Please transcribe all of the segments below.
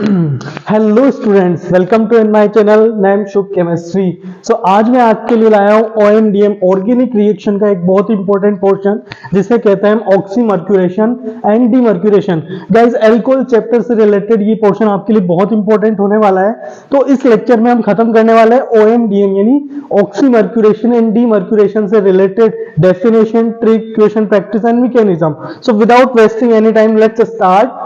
Hello students, welcome to in my channel name Shubh chemistry. So आज मैं आपके लिए लाया हूँ OMDM ऑर्गेनिक रिएक्शन का एक बहुत इंपॉर्टेंट पोर्शन जिसे कहते हैं oxymercuration and demercuration. Guys, alcohol chapter से रिलेटेड ये पोर्शन आपके लिए बहुत इंपॉर्टेंट होने वाला है। तो इस लेक्चर में हम खत्म करने वाले हैं OMDM यानी ऑक्सीमर्क्यूरेशन एंड डीमर्क्यूरेशन से related definition, trick, question, practice and mechanism. So without wasting any time let's start.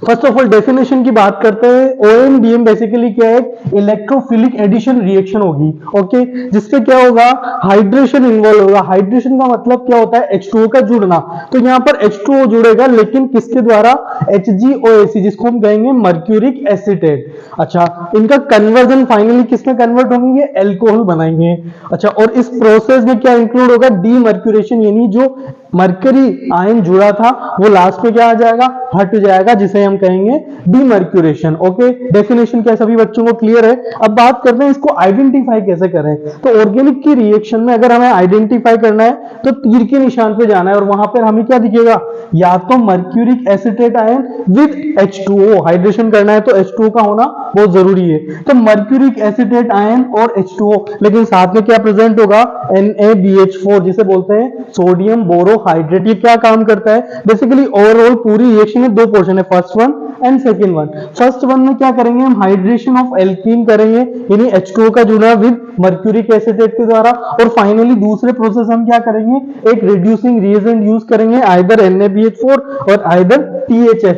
First of all definition की बात करते हैं। OMDM बेसिकली क्या है? इलेक्ट्रोफिलिक एडिशन रिएक्शन होगी, ओके, जिससे क्या होगा? हाइड्रेशन इन्वॉल्व होगा। हाइड्रेशन का मतलब क्या होता है? H2O का जुड़ना। तो यहां पर H2O जुड़ेगा, लेकिन किसके द्वारा? HgOAc, जिसको हम कहेंगे मर्क्यूरिक एसीटेट। अच्छा, इनका कन्वर्जन फाइनली किसमें कन्वर्ट होंगे? एल्कोहल बनाएंगे। अच्छा, और इस प्रोसेस में क्या इंक्लूड होगा? डीमर्क्यूरेशन, यानी जो मरकरी आयन जुड़ा था वो लास्ट में क्या आ जाएगा? हट जाएगा, जिसे हम कहेंगे डीमर्क्यूरेशन। ओके, डेफिनेशन क्या सभी बच्चों को क्लियर है? अब बात करते हैं इसको आइडेंटिफाई कैसे करें। तो ऑर्गेनिक की रिएक्शन में अगर हमें आइडेंटिफाई करना है तो तीर के निशान पे जाना है, और वहां पर हमें क्या दिखेगा? या तो mercuric acetate ion with H2O, hydration करना है तो H2O का होना बहुत जरूरी है। तो मर्क्यूरिक एसीटेट आयन और H2O, लेकिन साथ में क्या प्रेजेंट होगा? NaBH4, जिसे बोलते हैं सोडियम बोरोहाइड्रेट। ये क्या काम करता है? बेसिकली ओवरऑल पूरी रिएक्शन में दो पोर्शन है, first one and second one. First one में क्या करेंगे हम? हाइड्रेशन ऑफ एल्कीन करेंगे, यानी H2O का जुड़ा विद मर्क्यूरिक एसीटेट के द्वारा। और फाइनली दूसरे प्रोसेस हम क्या करेंगे? एक रिड्यूसिंग रिएजेंट यूज करेंगे, आइदर NaBH4 और आइदर THF।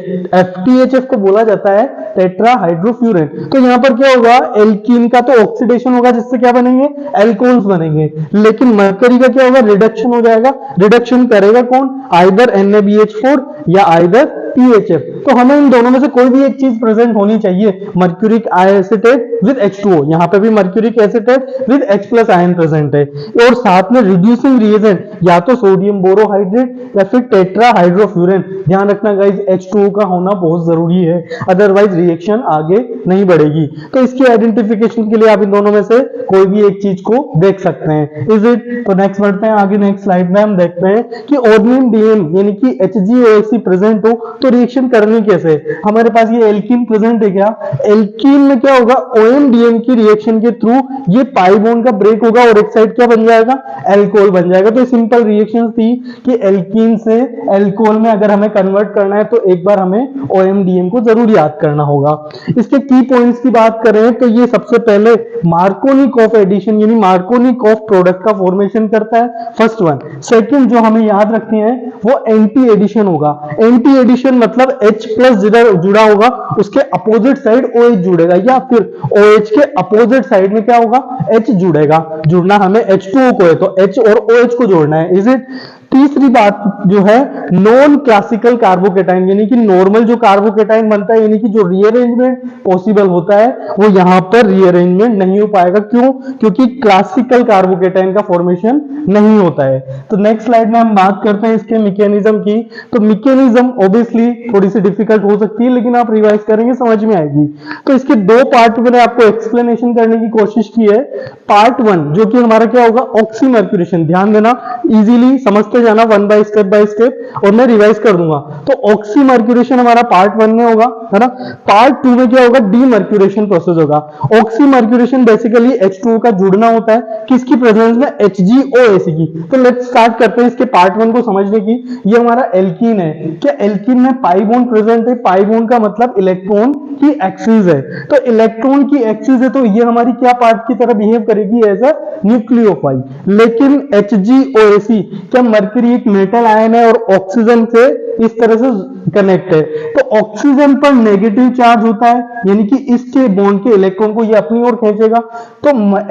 THF को बोला जाता है टेट्राहाइड्रोफ्यूरेन। तो यहां पर क्या होगा? एल्कीन का तो ऑक्सीडेशन होगा, जिससे क्या बनेंगे? एल्कोहल्स बनेंगे, लेकिन मरकरी का क्या होगा? रिडक्शन हो जाएगा। रिडक्शन करेगा कौन? आइदर NaBH4 या आइदर THF। तो हमें इन दोनों में से कोई भी एक चीज प्रेजेंट होनी चाहिए। मर्क्यूरिक एसीटेट विद H2O, यहां पे भी mercuric acetate with H+ ion present है, और साथ में रिड्यूसिंग रिएजेंट या तो सोडियम बोरोहाइड्रेट या फिर टेट्राहाइड्रोफ्यूरेन। ध्यान रखना गाइस, H2O का होना बहुत जरूरी है, अदरवाइज रिएक्शन आगे नहीं बढ़ेगी। तो इसकी आइडेंटिफिकेशन के लिए आप इन दोनों में से कोई भी एक चीज को देख सकते हैं। Is it? तो नेक्स्ट बढ़ते हैं आगे। नेक्स्ट स्लाइड में हम देखते हैं कि OMDM यानी कि HgOAc प्रेजेंट हो तो रिएक्शन करनी कैसे। हमारे पास ये एल्कीन प्रेजेंट है। क्या एल्कीन में क्या होगा? OMDM की रिएक्शन के थ्रू ये पाई बॉन्ड का ब्रेक होगा और एक साइड क्या बन जाएगा? एल्कोहल बन जाएगा। तो सिंपल रिएक्शन थी कि एल्कीन से एल्कोहल में अगर हमें कन्वर्ट करना है तो एक बार हमें OMDM को जरूर याद करना होगा। इसके की पॉइंट्स की बात करें तो ये सबसे पहले मार्कोनिकॉफ एडिशन यानी मार्कोनिकॉफ प्रोडक्ट का फॉर्मेशन करता है, फर्स्ट वन। सेकंड जो हमें याद रखनी है वो एंटी एडिशन होगा। एंटी एडिशन मतलब H+ जुड़ा होगा, उसके अपोजिट साइड OH जुड़ेगा, या फिर OH के अपोजिट साइड में क्या होगा? H जुड़ेगा। जुड़ना हमें H2O को है तो H और OH को जोड़ना है। Is it? तीसरी बात जो है नॉन क्लासिकल कार्बोकेटाइन, यानी कि नॉर्मल जो कार्बोकेटाइन बनता है, यानी कि जो रीअरेंजमेंट पॉसिबल होता है वो यहां पर रीअरेंजमेंट नहीं हो पाएगा। क्यों? क्योंकि क्लासिकल कार्बोकेटाइन का फॉर्मेशन नहीं होता है। तो नेक्स्ट स्लाइड में हम बात करते हैं इसके मैकेनिज्म की। तो मैकेनिज्म ऑब्वियसली थोड़ी सी डिफिकल्ट हो सकती है, लेकिन आप रिवाइज करेंगे समझ में आएगी। तो इसके दो पार्ट मैंने आपको एक्सप्लेनेशन करने की कोशिश की है। पार्ट वन जो कि हमारा क्या होगा? ऑक्सीमर्क्यूरेशन। ध्यान देना, इजीली समझते जाना वन बाय स्टेप, और मैं रिवाइज कर दूंगा। तो ऑक्सीमर्क्यूरेशन हमारा पार्ट वन में होगा, है ना। पार्ट टू में क्या होगा? डीमर्क्यूरेशन प्रोसेस होगा। ऑक्सीमर्क्यूरेशन बेसिकली H2O का जुड़ना होता है, किसकी प्रेजेंस में? HgOAc की। तो लेट्स स्टार्ट करते हैं इसके पार्ट वन को समझने की। ये हमारा एल्कीन है। क्या एल्कीन में पाई बॉन्ड प्रेजेंट है? पाई बॉन्ड का मतलब इलेक्ट्रॉन की एक्सिस है। तो इलेक्ट्रॉन की एक्सिस है तो ये हमारी क्या पार्ट की तरह बिहेव करेगी? As a nucleophile. लेकिन HgOAc क्या मरकरी एक मेटल आयन है और ऑक्सीजन से इस तरह से कनेक्ट है, तो ऑक्सीजन पर नेगेटिव चार्ज होता है, यानी कि इसके बॉन्ड के इलेक्ट्रॉन को ये अपनी ओर खींचेगा। तो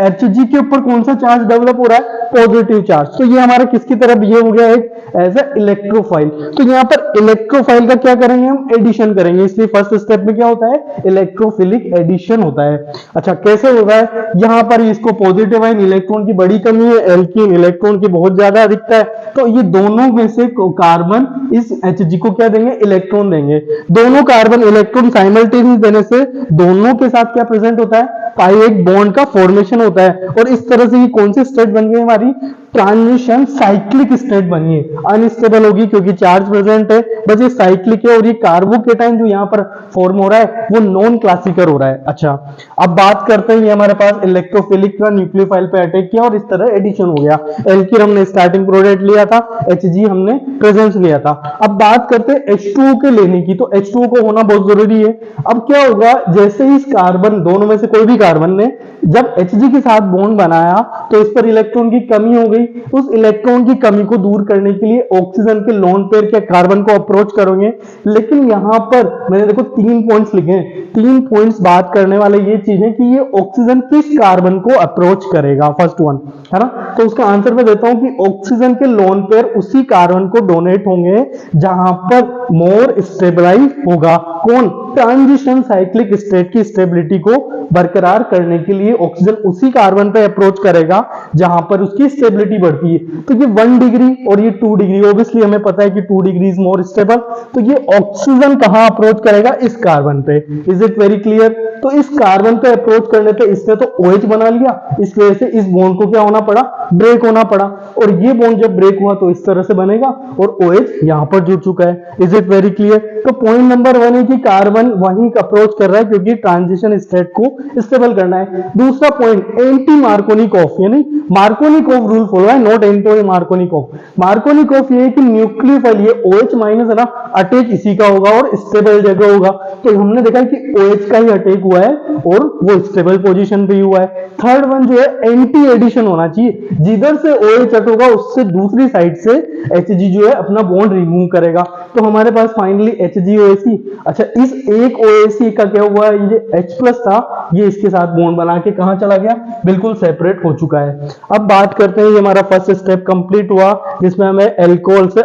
Hg के ऊपर कौन सा चार्ज डेवलप हो रहा है? Positive charge. तो ये हमारा किसकी तरह बिहेव हो गया? एक एज ए इलेक्ट्रोफाइल। तो यहाँ पर इलेक्ट्रोफाइल का क्या करेंगे हम? एडिशन करेंगे। इसलिए फर्स्ट स्टेप में क्या होता है? इलेक्ट्रोफिलिक एडिशन होता है। अच्छा, कैसे होता है? यहाँ पर इसको पॉजिटिव आयन इलेक्ट्रॉन की बड़ी कमी है, एल्कीन इलेक्ट्रॉन की बहुत ज्यादा अधिकता है, तो ये दोनों में से कार्बन इस Hg को क्या देंगे? इलेक्ट्रॉन देंगे। दोनों कार्बन इलेक्ट्रॉन साइमल्टेनियस देने से दोनों के साथ क्या प्रेजेंट होता है? पाई एक बॉन्ड का फॉर्मेशन होता है। और इस तरह से ये कौन सी स्टेट बन गई हमारी, ट्रांजिशन साइक्लिक स्टेट बनी है। अनस्टेबल होगी क्योंकि चार्ज प्रेजेंट है, बस ये साइक्लिक है। और ये कार्बोकेटाइन जो यहाँ पर फॉर्म हो रहा है वो नॉन क्लासिकल हो रहा है। अच्छा, अब बात करते हैं, ये हमारे पास इलेक्ट्रोफिलिक का न्यूक्लियोफाइल पे अटैक किया और इस तरह एडिशन हो गया। एल्किल हमने स्टार्टिंग प्रोडक्ट लिया था, Hg हमने प्रेजेंस लिया था। अब बात करते हैं H2O के लेने की, तो H2O को होना बहुत जरूरी है। अब क्या होगा, जैसे ही इस कार्बन, दोनों में से कोई भी कार्बन ने जब Hg के साथ बॉन्ड बनाया तो इस पर इलेक्ट्रॉन की कमी हो गई। उस इलेक्ट्रॉन की कमी को दूर करने के लिए ऑक्सीजन के लोन पेयर के कार्बन को अप्रोच करोगे। लेकिन यहां पर मैंने देखो 3 पॉइंट्स लिखे हैं, 3 पॉइंट्स बात करने वाले ये चीज है कि ये ऑक्सीजन किस कार्बन को अप्रोच करेगा, फर्स्ट वन है ना। तो उसका आंसर मैं देता हूं कि ऑक्सीजन के लोन पेयर उसी कार्बन को डोनेट होंगे जहां पर मोर स्टेबलाइज होगा। कौन, ट्रांजिशन साइक्लिक स्टेट की स्टेबिलिटी को बरकरार करने के लिए ऑक्सीजन उसी कार्बन पे अप्रोच करेगा जहां पर उसकी स्टेबिलिटी बढ़ती है। तो ये 1 डिग्री और ये 2 डिग्री, ऑब्वियसली हमें पता है कि 2 डिग्री इज मोर स्टेबल। तो ये ऑक्सीजन कहां अप्रोच करेगा, इस कार्बन पे। Is it very clear. तो इस कार्बन पे अप्रोच करने पे इसने तो OH बना लिया, इस वजह से इस बॉन्ड को क्या होना पड़ा, ब्रेक होना पड़ा। और ये बॉन्ड जब ब्रेक हुआ तो इस तरह से बनेगा और OH यहां पर जुड़ चुका है। Is it very clear. तो पॉइंट नंबर 1 है कि कार्बन वहीं अप्रोच कर रहा है क्योंकि ट्रांजिशन स्टेट को स्टेबल करना है। दूसरा पॉइंट, एंटी मार्कोनिकॉफ, यानी मार्कोनिकॉफ रूल फॉलो है, नॉट एंटी मार्कोनिकॉफ। मार्कोनिकॉफ ये है कि न्यूक्लियोफाइल, ये OH माइनस है ना, अटैक इसी का होगा और स्टेबल जगह होगा। तो हमने देखा कि OH का ही अटैक हुआ है और वो स्टेबल पोजीशन पे ही हुआ है। थर्ड वन जो है एंटी एडिशन होना चाहिए, जिधर से OH अट होगा उससे दूसरी साइड से Hg जो है अपना बॉन्ड रिमूव करेगा। तो हमारे पास फाइनली HgOAC। अच्छा, इस एक OAC का क्या हुआ, ये H+ था, ये इसके साथ बॉन्ड बना के कहां चला गया, बिल्कुल सेपरेट हो चुका है। अब बात करते हैं, ये हमारा फर्स्ट स्टेप कंप्लीट हुआ जिसमें हमें एल्कोहल से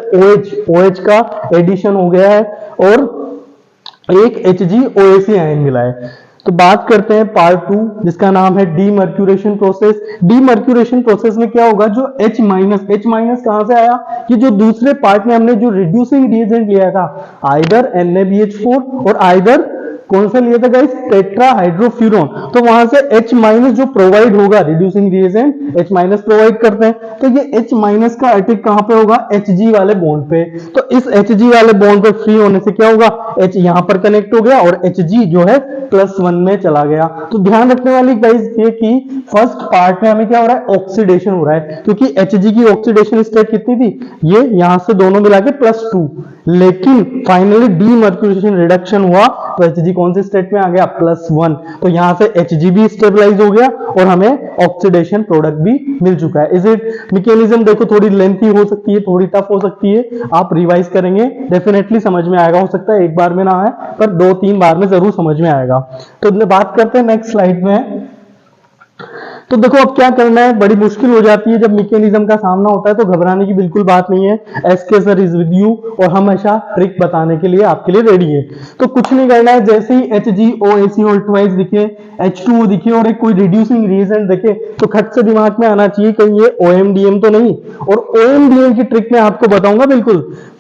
OH का एडिशन हो गया है और एक HgOAC आयन मिला है। तो बात करते हैं पार्ट 2 जिसका नाम है डीमर्क्यूरेशन प्रोसेस। डीमर्क्यूरेशन प्रोसेस में क्या होगा, जो H माइनस कहां से आया, कि जो दूसरे पार्ट में हमने जो रिड्यूसिंग रिएजेंट लिया था, आइदर NaBH4 और आइदर कौन सा लिया था गाइस, टेट्राहाइड्रोफ्यूरॉन। तो वहां से H- जो प्रोवाइड होगा, रिड्यूसिंग रिएजेंट H- प्रोवाइड करते हैं। तो ये H- का अटैक कहां पे होगा, Hg वाले बॉन्ड पे। तो इस Hg वाले बॉन्ड पे फ्री होने से क्या होगा, H यहां पर कनेक्ट हो गया और Hg जो है +1 में चला गया। तो ध्यान रखने वाली गाइस ये कि फर्स्ट पार्ट में हमें क्या हो रहा है, ऑक्सीडेशन हो रहा है, क्योंकि Hg की ऑक्सीडेशन स्टेट कितनी थी, ये यहां से दोनों मिला के +2। लेकिन फाइनली डीमर्क्यूरेशन रिडक्शन हुआ तो Hg कौन सी स्टेट में आ गया, +1। तो यहां से Hg भी स्टेबलाइज हो गया और हमें ऑक्सीडेशन प्रोडक्ट भी मिल चुका है। Is it. मैकेनिज्म देखो थोड़ी लेंथी हो सकती है, थोड़ी टफ हो सकती है, आप रिवाइज करेंगे डेफिनेटली समझ में आएगा। हो सकता है एक बार में ना आए पर 2-3 बार में जरूर समझ में आएगा। तो बात करते हैं नेक्स्ट स्लाइड में। तो देखो अब क्या करना है, बड़ी मुश्किल हो जाती है जब मैकेनिज्म का सामना होता है, तो घबराने की बिल्कुल बात नहीं है। SK sir is with you और हमेशा ट्रिक बताने के लिए आपके लिए रेडी है। तो कुछ नहीं करना है, जैसे ही HgOAC और ट्वाइस दिखे, H2O दिखे और एक कोई रिड्यूसिंग रिएजेंट दिखे तो खट से दिमाग में आना चाहिए कहीं ये OMDM तो नहीं। और OMDM की ट्रिक मैं आपको बताऊंगा बिल्कुल।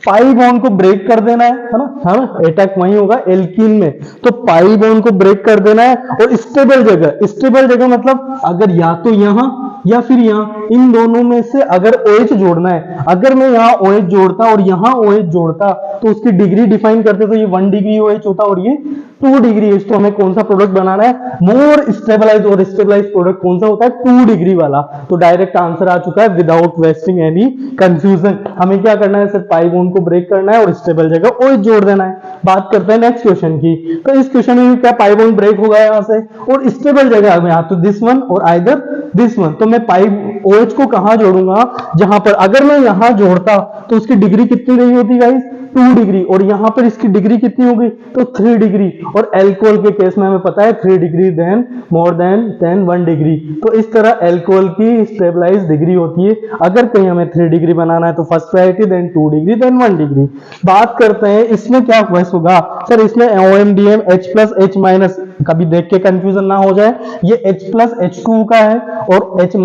पाई बॉन्ड को ब्रेक कर देना है ना, हाँ अटैक वहीं होगा एल्कीन में। तो पाई बॉन्ड को ब्रेक कर देना है और स्टेबल जगह मतलब अगर या तो यहां या फिर यहां, इन दोनों में से अगर OH जोड़ना है, अगर मैं यहां OH जोड़ता और यहां OH जोड़ता तो उसकी डिग्री डिफाइन करते तो ये 1 डिग्री OH होता और ये 2 डिग्री OH। तो हमें कौन सा प्रोडक्ट बनाना है, मोर स्टेबलाइज, और स्टेबलाइज प्रोडक्ट कौन सा होता है, 2 डिग्री वाला। तो डायरेक्ट आंसर आ चुका है विदाउट वेस्टिंग एनी कंफ्यूजन। हमें क्या करना है, सिर्फ पाई बॉन्ड को ब्रेक करना है और स्टेबल जगह OH जोड़ देना है। बात करते हैं नेक्स्ट क्वेश्चन की। तो इस क्वेश्चन में क्या पाई बॉन्ड ब्रेक होगा यहां से और स्टेबल जगह में, तो दिस वन और आइदर दिस वन। तो मैं पाई OH को कहां जोड़ूंगा, जहां पर अगर मैं यहां जोड़ता तो उसकी डिग्री कितनी रही होती गाइस, 2 डिग्री, और यहां पर इसकी डिग्री कितनी होगी तो 3 डिग्री। और एल्कोहल के केस में हमें पता है 3 degree then more than 1 degree. तो इस तरह एल्कोहल की स्टेबलाइज डिग्री होती है। अगर कहीं हमें 3 डिग्री बनाना है तो first priority, then 2 degree, then 1 degree. बात करते हैं इसमें क्या क्वेश्चन होगा सर, इसमें OMDM H+H- कभी देख के कंफ्यूजन ना हो जाए, ये H+H2 का है और H-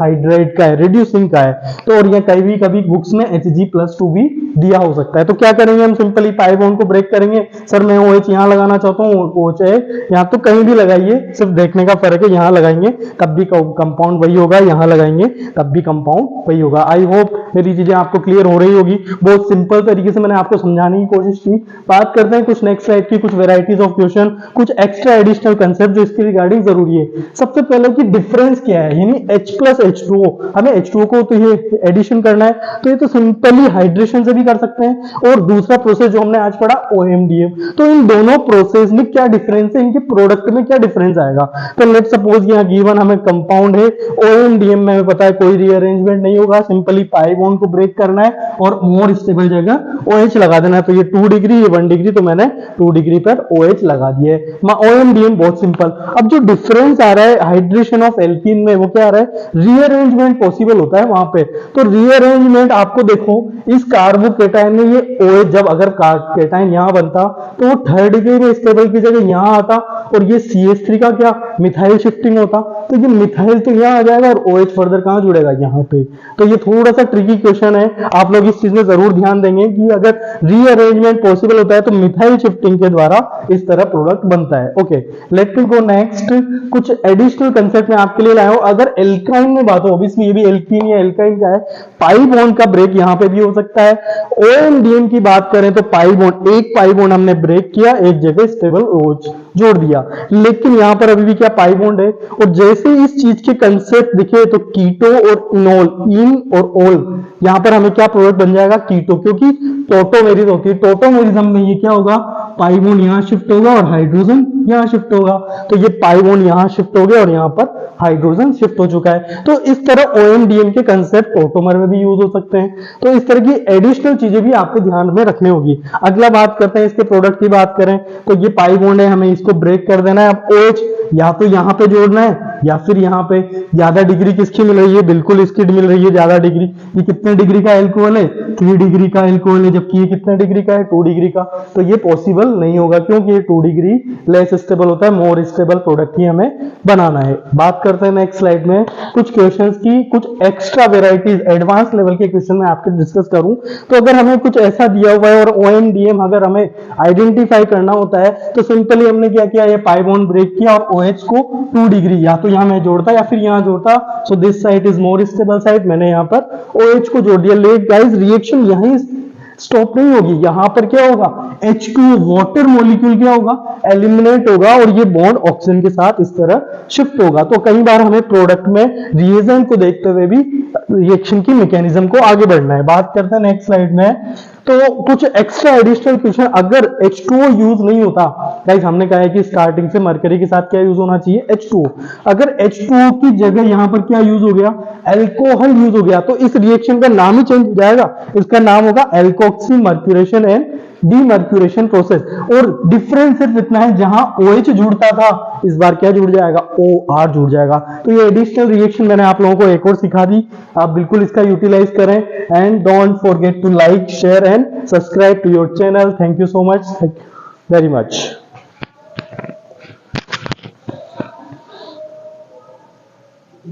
हाइड्राइड का है, रिड्यूसिंग का है। तो और ये कभी बुक्स में Hg+2 भी दिया हो सकता है। तो क्या क्या करेंगे, हम सिंपली पाई बॉन्ड को ब्रेक करेंगे। सर मैं OH यहाँ लगाना चाहता हूँ, OH है यहाँ, तो कहीं भी लगाइए, सिर्फ देखने का फर्क है, यहाँ लगाएंगे तब भी कंपाउंड वही होगा, यहाँ लगाएंगे तब भी कंपाउंड वही होगा। आई होप मेरी चीजें आपको क्लियर हो रही होगी। बहुत सिंपल तरीके से मैंने आपको समझाने की कोशिश की। बात करते हैं कुछ नेक्स्ट टाइप की, कुछ वेराइटीज ऑफ क्वेश्चन, कुछ एक्स्ट्रा एडिशनल कंसेप्ट जो इसके रिगार्डिंग जरूरी है। सबसे पहले कि डिफरेंस क्या है, यानी H प्लस H2O, हमें H2O को तो ये एडिशन करना है, तो ये तो सिंपली हाइड्रेशन से भी कर सकते हैं। और दूसरा प्रोसेस जो हमने आज पढ़ा OMDM, तो इन दोनों प्रोसेस में क्या डिफरेंस है, इनके प्रोडक्ट में क्या डिफरेंस आएगा। तो लेट सपोज यहाँ गिवन हमें कंपाउंड है, OMDM में हमें पता है कोई रीअरेंजमेंट नहीं होगा, सिंपली पाई बॉन्ड को ब्रेक करना है और मोर स्टेबल जगह OH लगा देना है। तो ये 2 डिग्री, ये 1 डिग्री, तो मैंने 2 डिग्री पर OH लगा दिया है। OMDM बहुत सिंपल। अब जो डिफरेंस आ रहा है हाइड्रेशन ऑफ एल्कीन में, वो क्या आ रहा है, रीअरेंजमेंट पॉसिबल होता है वहां पे। तो रीअरेंजमेंट आपको देखो, इस कार्बोकेटाइन में ये OH, जब अगर केटाइन यहां बनता तो वो 3rd डिग्री में स्टेबल की जगह यहां आता, और ये CH3 का क्या मिथाइल शिफ्टिंग होता, तो ये मिथाइल तो यहां आ जाएगा और OH फर्दर कहां जुड़ेगा, यहां पे। तो ये थोड़ा सा ट्रिकी क्वेश्चन है, आप लोग इस चीज में जरूर ध्यान देंगे कि अगर रीअरेंजमेंट पॉसिबल होता है तो मिथाइल शिफ्टिंग के द्वारा इस तरह प्रोडक्ट बनता है। Okay, let me go next. कुछ एडिशनल कंसेप्ट मैं आपके लिए लाया हूं। अगर एल्काइन में बात हो, ऑब्वियसली ये भी एल्कीन या एल्काइन का है, पाई बॉन्ड का ब्रेक यहां पे भी हो सकता है। OMDM की बात करें तो पाई बॉन्ड, एक पाई बॉन्ड हमने ब्रेक किया, एक जगह स्टेबल OH जोड़ दिया, लेकिन यहां पर अभी भी क्या पाई बॉन्ड है। और जैसे इस चीज के कंसेप्ट दिखे तो कीटो और इनोल, इन और ओल, यहां पर हमें क्या प्रोडक्ट बन जाएगा, कीटो, क्योंकि टोटोमेरिज होती है। टोटोमेरिज्म में ये क्या होगा, पाई बॉन्ड यहां शिफ्ट होगा और हाइड्रोजन यहां शिफ्ट होगा, तो ये पाई बॉन्ड यहां शिफ्ट हो गया और यहां पर हाइड्रोजन शिफ्ट हो चुका है। तो इस तरह OMDM के कंसेप्ट टोटोमर में भी यूज हो सकते हैं। तो इस तरह की एडिशनल चीजें भी आपको ध्यान में रखनी होगी। अगला बात करते हैं इसके प्रोडक्ट की बात करें तो ये पाई बॉन्ड है, हमें इसको ब्रेक कर देना है। अब OH या तो यहां पे जोड़ना है या फिर यहां पे। ज्यादा डिग्री किसकी मिल रही है, बिल्कुल इसकी मिल रही है ज्यादा डिग्री। ये कितने डिग्री का एल्कोहल है, 3 डिग्री का एल्कोहल है, जबकि ये कितने डिग्री का है, 2 डिग्री का। तो ये पॉसिबल नहीं होगा क्योंकि ये 2 डिग्री लेस स्टेबल होता है, मोर स्टेबल प्रोडक्ट ही हमें बनाना है। बात करते हैं नेक्स्ट स्लाइड में कुछ क्वेश्चंस की, कुछ एक्स्ट्रा वेराइटीज, एडवांस लेवल के क्वेश्चन में आपके डिस्कस करूं तो अगर हमें कुछ ऐसा दिया हुआ है और OMDM अगर हमें आइडेंटिफाई करना होता है तो सिंपली हमने क्या किया, ये पाई बॉन्ड ब्रेक किया और OH को 2 डिग्री या तो यहां मैं जोड़ता या फिर यहां जोड़ता। So this side is more stable side, मैंने यहां पर OH को जोड़ दिया। लेट गाइस, रिएक्शन यहीं स्टॉप नहीं होगी, यहां पर क्या होगा, H2O वाटर मॉलिक्यूल क्या होगा, एलिमिनेट होगा और ये बॉन्ड ऑक्सीजन के साथ इस तरह शिफ्ट होगा। तो कई बार हमें प्रोडक्ट में रिएजेंट को देखते हुए भी रिएक्शन की मैकेनिज्म को आगे बढ़ना है। बात करते हैं नेक्स्ट स्लाइड में, तो कुछ एक्स्ट्रा एडिशनल क्वेश्चन, अगर H2O यूज नहीं होता, गाइस हमने कहा है कि स्टार्टिंग से मरकरी के साथ क्या यूज होना चाहिए, H2O। अगर H2O की जगह यहां पर क्या यूज हो गया, अल्कोहल यूज हो गया, तो इस रिएक्शन का नाम ही चेंज हो जाएगा, इसका नाम होगा alkoxy mercuration and demercuration process. और डिफरेंस सिर्फ इतना है, जहां OH जुड़ता था इस बार क्या जुड़ जाएगा, OR जुड़ जाएगा। तो ये एडिशनल रिएक्शन मैंने आप लोगों को एक और सिखा दी, आप बिल्कुल इसका यूटिलाइज करें। And don't forget to like, share and subscribe to your channel. Thank you so much, very much.